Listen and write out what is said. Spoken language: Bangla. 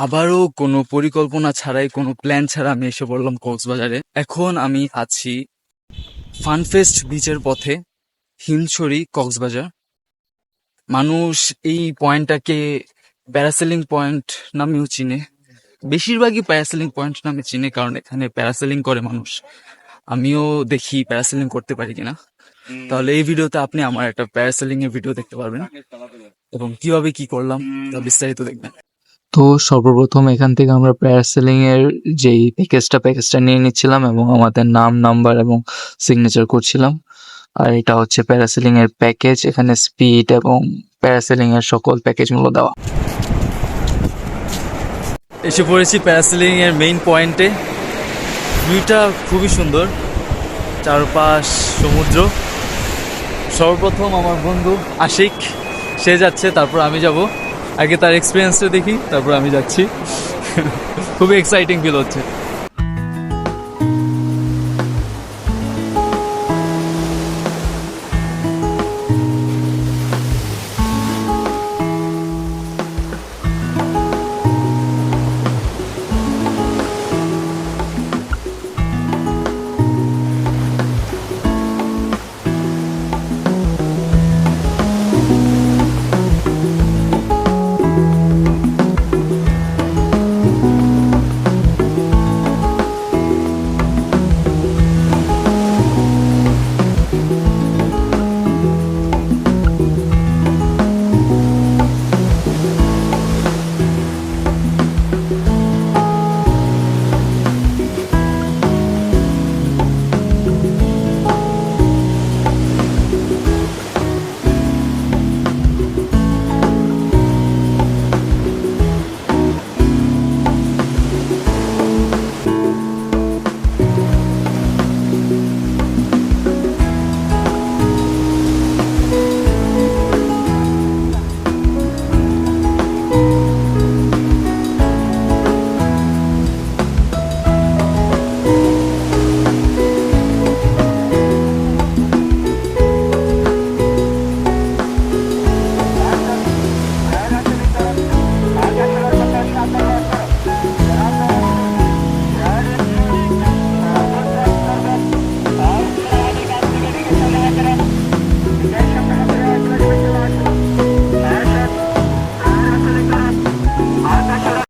আবারও কোনো পরিকল্পনা ছাড়াই, কোনো প্ল্যান ছাড়া আমি এসে পড়লাম কক্সবাজারে। এখন আমি আছি ফানফেস্ট বিচের পথে, হিমছড়ি, কক্সবাজার। মানুষ এই পয়েন্টটাকে প্যারাসেলিং পয়েন্ট নামেও চিনে, বেশিরভাগই প্যারাসেলিং পয়েন্ট নামে চিনে, কারণ এখানে প্যারাসেলিং করে মানুষ। আমিও দেখি প্যারাসেলিং করতে পারি কিনা। তাহলে এই ভিডিওতে আপনি আমার একটা প্যারাসেলিং এর ভিডিও দেখতে পারবেন এবং কিভাবে কি করলাম তা বিস্তারিত দেখবেন। তো সর্বপ্রথম এখান থেকে আমরা প্যারাসেলিং এর যেই প্যাকেজটা নিয়ে নিচ্ছিলাম এবং আমাদের নাম, নাম্বার এবং সিগনেচার করছিলাম। আর এটা হচ্ছে প্যারাসেলিং এর প্যাকেজ। এখানে স্পিড এবং প্যারাসেলিং এর সকল প্যাকেজ মূল্য দেওয়া। এসে পড়েছি প্যারাসেলিং এর মেইন পয়েন্টে। ভিউটা খুবই সুন্দর, চারপাশ সমুদ্র। সর্বপ্রথম আমার বন্ধু আশিক, সে যাচ্ছে, তারপর আমি যাব। আগে তার এক্সপিরিয়েন্সটা দেখি, তারপর আমি যাচ্ছি। খুবই এক্সাইটিং ফিল হচ্ছে।